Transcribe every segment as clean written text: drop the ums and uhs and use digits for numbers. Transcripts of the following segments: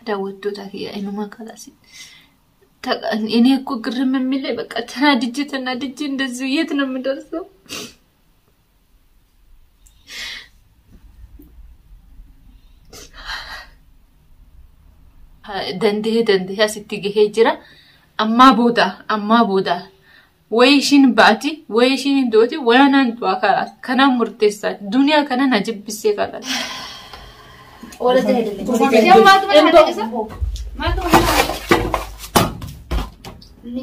daawwattoota taakiyya inuma kalaasi እኔ እኮ ግርም የሚለኝ በቃ ተናድጄ እንደዚህ የት ነው የምደርሰው ደንዴ አስቲገሄ ጅራ አማ ቦዳ ወይሽን ባቲ ወይሽን ዶቲ ወያናን ጧካራ ከና ሙርቴሳ ዱንያ ከና ናጅብሴ ካላል ወለተ ሄደልኝ ማቱ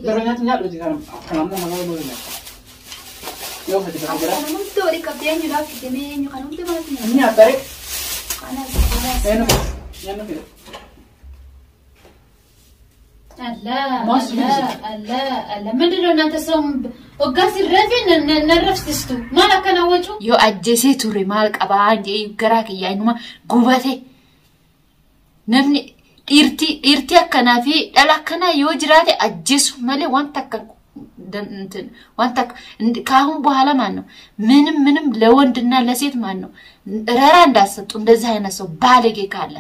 Garanya tinggal di sana. Kamu mau mau ni. Yo hati kita berapa? Kamu tu di kapten juga kita ni kamu tu mana ni? Ini apa rek? Kanan. Ini. Allah. Mending nanti som ogas irrefin nerfstistu. Malah kana wajhu. Yo ajjese ture mal qabaan je garaa kiyya inuma gubate. Namni irti akkana fi dhala akkana yoo jiraate ajjesu malee wanta ካሁን በኋላ ማን ነው ምንም ለወንድና ለሴት ማን ነው ረራ እንዳሰጡ እንደዚህ አይነት ሰው ባለጌ ካለ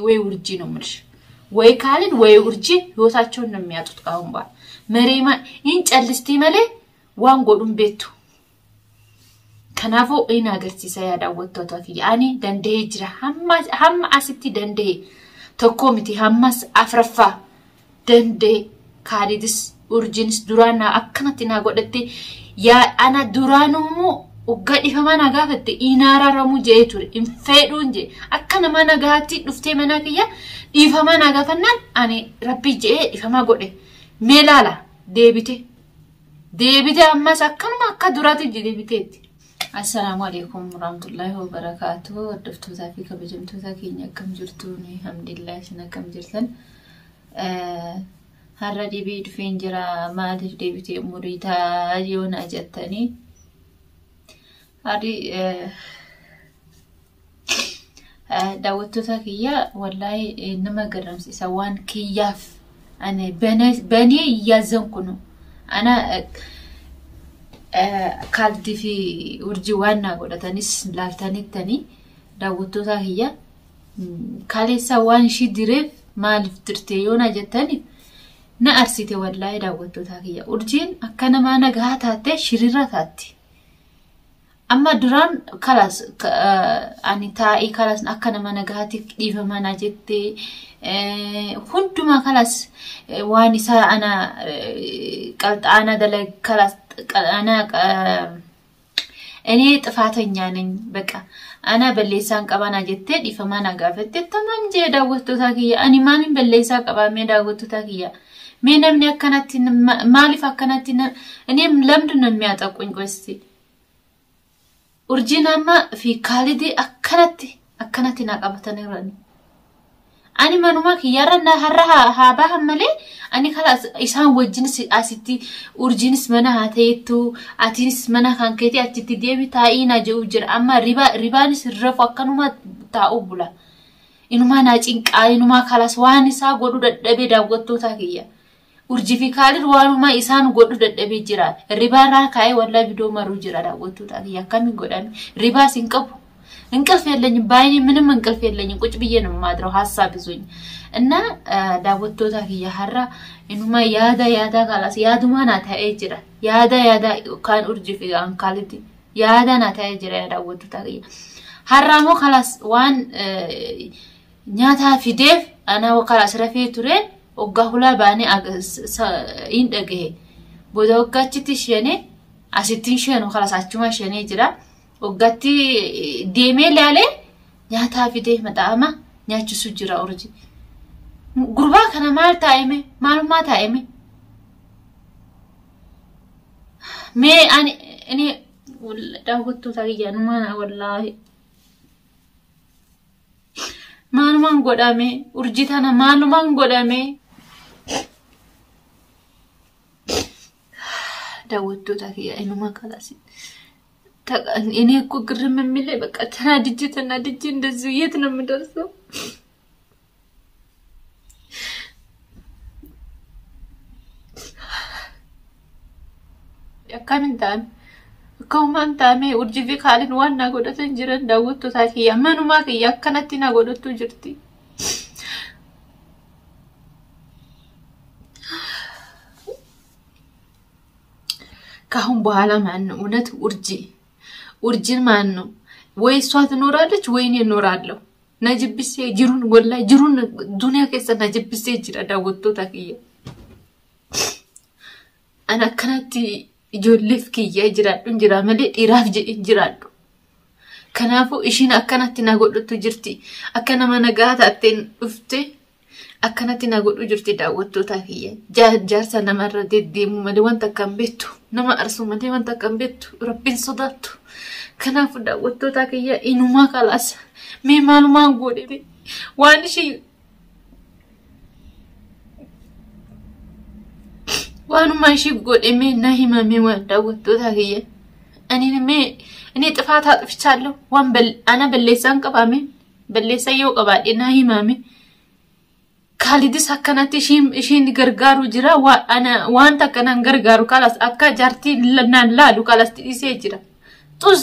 ወይ ውርጂ ነው ምልሽ ወይ ካልን ወይ ውርጂ ህይወታቸውን ነው የሚያጡት ካሁን በኋላ መሬማ እንጨልስቲ መለ ዋንጎዱን ቤቱ ከናፎ ኢና ገርሲሳ ያዳወተው ታፊ አኒ ደንዴ ጅራ ሐማ አስቲ ደንዴ ተኮሚቲ ሐማስ አፍረፋ ደንዴ ካዲድስ urjinis durana akkanatti na godhatte ya ana duranumu uggadi famana gaafatte inara ramu jee ture infeedun je akkana mana gaatti dhufte mana kiyya difamana gaafannan ani rabbi jee difama godhe melala debite ammas akkanuma akka durati debiteetti assalamu alaykum warahmatullahi wabarakatuh wadaftuuta fi kabajamtuuta keenya akkam jirtuuni alhamdulillah sina kam jirtan harra dibii dhufeen jira maaliif deebitee muriitaa yoona jettanii harri daawwattoota kiyya wallahi nama garamsiisa waan kiyyaaf ani banii iyyaazzan kunu ana kaldi fi urjii waan naa godhatanis laaltanittanii daawwattoota kiyya kaleessa waan ishii direef maaliif dirtee yoona jettanii na arsite wallahi daawwattoota kiyya urjiin akkana maana gaataate shirira taatti amma duraan kalas ani taa'ii kalas akkana maana gaati dhiifamana jette hunduma kalas waan isa ana qalxaana dala kalas ana እኔ ጥፋተኛ ነኝ በቃ አና በሌሳን ቀባና ጀቴ ዲፈማና ጋፈቴ ተማም ጀ ዳወቶታ ከያ አኒ ማንን በሌሳ ቀባሜ ዳወቶታ ከያ ምንም ነከናት ማሊፍ አከናት እኔም ለምንድን ነው የሚያጠቁኝ ቆስቲ ኡርጂናማ ፊ ካሊዲ አከናት ናቀበተነ ይረን አኒ ማኑማ ከያረና ሀራሃ ሃባህ መለ አኒ خلاص ኢሳን ወጅንስ አሲቲ ኡርጂንስ መና ሃቴቱ አቲንስ መና ካንከቲ አቲቲ ዴቢ ታኢና ጀውጅር አማ ሪባንስ ረፉ አከኑማ ታኡቡላ ኢኑማ ናጪንቃ ኢኑማ خلاص ዋንሳ ጎዱ ደደቤ ዳወቶታ ከያ urji fi kaalid waanuma isaan godhu dadhabe jira ribaara kaay walla video maru jira daawwattoota yakami godhan riba sinqabu እንቅልፍ የለኝም ባይኔ ምንም እንቅልፍ የለኝም ቁጭ ብዬ ነው ማድረው ሐሳብ ይዞኝ እና ዳወቶታ ከያሐራ እንማ ያዳ ካላስ ያዱማና ታኤ ጅራ ያዳ ካን ኡርጂ ፊ አንካሊቲ ያዳና ታኤ ጅራ ዳወቶታ ከያ ሐራሞ ካላስ ዋን ኛታ ፊዴፍ አና ወካላስ ረፌ ቱሬ ወጋሁላ ባኔ ኢንደገሄ ቦዳውካቺቲ ሸኔ አሲቲን ሸኖ ካላስ አቹማ ሸኔ ጅራ ወጋቲ ዴሜል ያለ ኛታ ፊዴ መጣማ ኛቹ ሱጅራ ኦርጂ ጉርባ ከነ ማል ታይሜ ማልማ ታይሜ ሜ እኔ ዳውቶ ታሪያን ማና ወላሂ ማልማን ጎዳሜ ኡርጂታና ማልማን ጎዳሜ ዳውቶ ታሪያ ኢኑማ ካላሲ እኔ እኮ ግርም የሚለኝ በቃ ተናድጄ እንደዚህ የት ነው የምደርሰው ያካምንታን ኮማንታሜ ኡርጂቪ ካልን ዋና ጎደተን ጅረን ዳወቶ ታኪያ ማኑማ ያከነቲና ጎደቱ ጅርቲ ካሁን በኋላ ማን ነው እውነት ኡርጂን ማን ነው ወይ እሷ ትኖራለች ወይ እኔ እኖራለሁ ነጅብሴ ጅሩን ወላሂ ጅሩን ዱንያ ከሰ ነጅብሴ ጅራ ዳወቶታ ከየ አና ከናቲ ijoolleef kiyya jiraadhu jira malee dhiiraaf jedhin jiraadhu kanaafu ishiin akkanatti na godhutu jirti akka nama nagaa taatteen dhufte akkanatti na godhu jirti daawwattoota kiyya jaarsa namarra deddeemu malee wanta kan beektu nama arsu malee wanta kan beektu rabbiin sodaattu kanaafu daawwattoota kiyya inumaa kalaas mee maalumaan godhe waan ishii waanuma ishii godhe mee na himame waan daawwattoota kiyya ani ጥፋት አጥፍቻለሁ ዋን አና በለሳን ቀባሜ በለሳ yoo qabaadhe na himame kaalidis akkanatti ishiin gargaaru jira waan takkanan gargaaru kalas akka jarti nan laalu kalas isee jira tus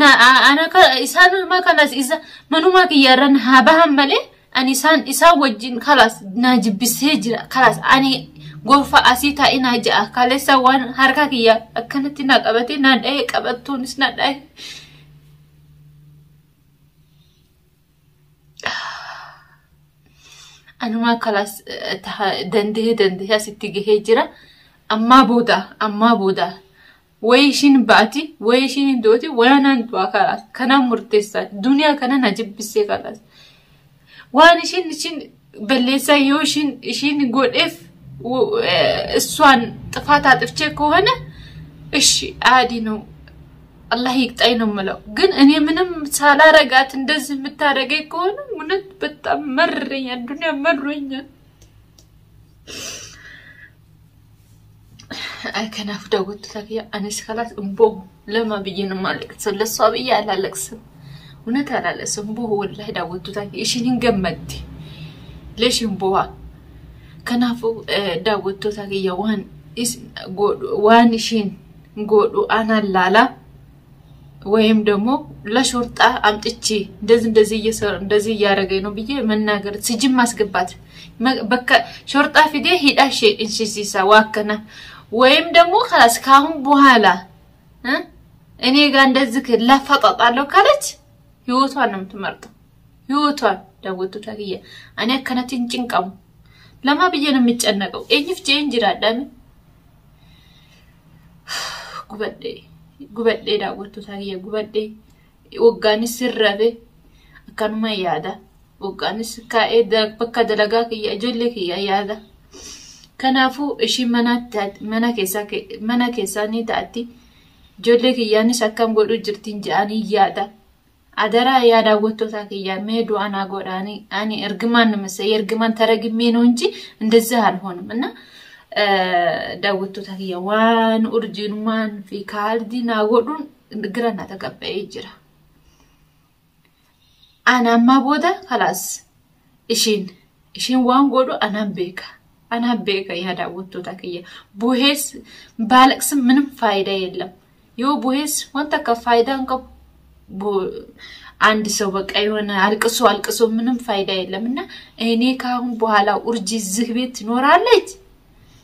na ana isaan ma kalas isa manuma kiyyaran habahan male ani isaan wajjin kalas na jibbisee jira kalas ani gofa asita ina jaa kalesa wan harka kiyya akkanatti na qabate na dhae qabattunis na dhae anuma kalas dandee asitti gahee jira amma booda way shin baati way shin dooti wanan du'a kalas kana murteessa duniyaa kana na jibbisee kalas waan shin bellesa yoo shin godheef እሷን ጥፋት አጥፍቼ ከሆነ እሺ አዲ ነው አላህ ይቅጣይ ነው ማለት ግን እኔ ምንም ሳላረጋት እንደዚህ የምታረገኝ ከሆነ ምንት በጣም መረኛ ዱንያ መረኛ አይ ከናፍ ዳውት ታኪያ አንስ خلاص እንቦ ለማ ብዬን ማለት ስለሷ ብዬ አላለቅስም እውነት አላለቅስም እንቦ ወላሂ ዳውት ታኪያ እሺን ገመት ለሽ እንቦዋ kanafu daawwattoota kiyya waan ishiin godhu ana laala ወይም ደግሞ ለሾርጣ አምጥቼ እንደዚህ ያረገኝ ነው ብዬ መናገር ሲጅም ማስገባት በቃ ሾርጣ ፊዴ ሂዳሽ እንሲሲሳ ዋከና ወይም ደግሞ خلاص ካሁን በኋላ እኔ ጋር እንደዚህ ለፈጣጣለው ካለች ህይወቷን ነው የምትመርጠው ህይወቷን ዳውቶታ ከየ እኔ ከነቲን ጭንቀም لما بيجينا متجنقو إني في جين جرادام قبدي داوتو تاغيه قبدي وقاني سربه كانوا ما يادا وقاني سكايد بكا دلغاك يا جولك يا يادا كنافو اشي منا كيساني تاتي جولك ياني سكام غدو جرتين جاني يادا adara ya daawwattoota kiyya meedu ana godani ani ergman መስይ ergman ተረግሜ ነው እንጂ እንደዛ አልሆንም እና daawwattoota kiyya waan urjinuman fi kaaldina godun ግራና ተቀበይ ጅራ አናማ ቦዳ خلاص እሺን ዋን ጎዱ አና ቤካ ያ daawwattoota kiyya ቡሄስ ባለቅስ ምንም ፋይዳ የለም ዮ ቡሄስ ወንተ ከፋይዳን ከ አንድ ሰው በቃ የሆነ አልቅሶ ምንም ፋይዳ የለምና እኔ ካሁን በኋላ ኡርጂ ዝህቤት ትኖራለች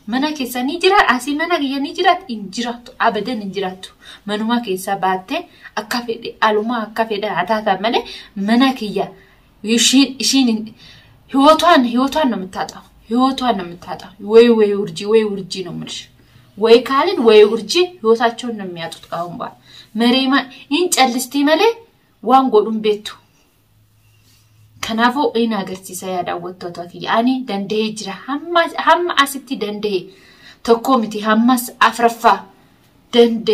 መናከ ሰኒ ጅራ አሲ መናከ የኒ ጅራት እንጅራቱ አበደን እንጅራቱ መኑማ ከሳ ባቴ አካፈደ አሉማ አካፈደ አታታ መለ መናከያ ይሽን ህይወቷን ነው የምታጣው ወይ ኡርጂ ነው ምልሽ ወይ ካልን ወይ ኡርጂ ህይወታቸውን ነው የሚያጡት ካሁን በኋላ መሬማ እንጨልስቲ መለ ዋን ጎዱን ቤቱ ከናፎ ኢና ገርሲሳ ያዳወጣው ያኒ ደንዴ ጅራ ሐማ አስቲ ደንዴ ተኮሚቲ ሐማስ አፍረፋ ደንዴ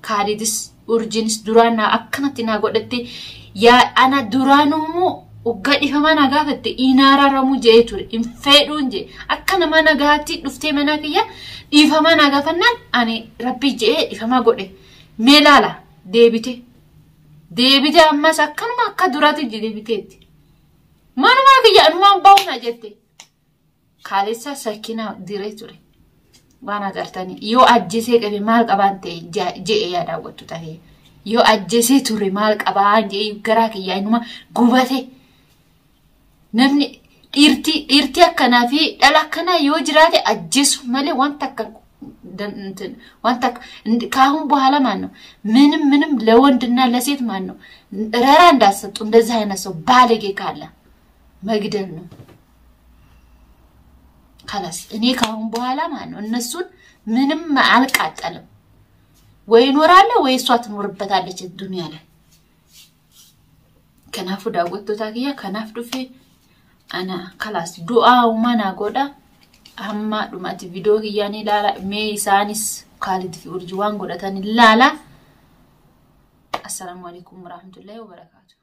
ካሪድስ ኡርጂንስ ዱራና አከናቲና ጎደቴ ያ አና ዱራኑሙ ኡጋዲ ፈማና ጋፈቴ ኢናራራሙ ጄቱ ኢንፌዱ እንጂ አከና ማና ጋቲ ዱፍቴ መናከያ ኢፈማና ጋፈናን አኔ ረቢ ጄ ኢፈማ ጎዴ ሜላላ ዴቢቴ አማስ አከንማ አካ ዱራቱ ዴቢቴት ማንማ ከያ እንማን ባውና ጀቴ ካሌሳ ሰኪና ዲሬቱሪ ዋና ጋርታኒ ዮ አጀሴ ቀበ ማል ቀባንቴ ጄ ያዳወጡ ታሄ ዮ አጀሴ ቱሪ ማል ቀባን ጄ ገራክ ያይኑማ ጉባቴ ነምኒ ኢርቲ አከናፊ ዳላከና ዮ ጅራቴ አጀሱ ማለ ዋንታ وانت كاهم بوهالا مانو منم لوندنا لسيت مانو رارا እንዳሰጡ እንደዚህ አይነት ሰው ባለጌ ካለ መግደል ነው خلاص እኔ ካሁን በኋላ ማነው እነሱን ምንም አልቃጠልም ወይ ኖራለ ወይ እሷ ትኖርበታለች ዱንያ ላይ ከናፉ ዳጎቶ ታኪያ ከናፍዱ ፌ አና خلاص ዱአው ማና ጎዳ አማ ዱማቲ ቪዲዮ ያኔ ላላ ሜሳኒስ ካሊድ ፊ ኡርጅዋን ጎዳታኒ ላላ السلام عليكم ورحمة الله وبركاته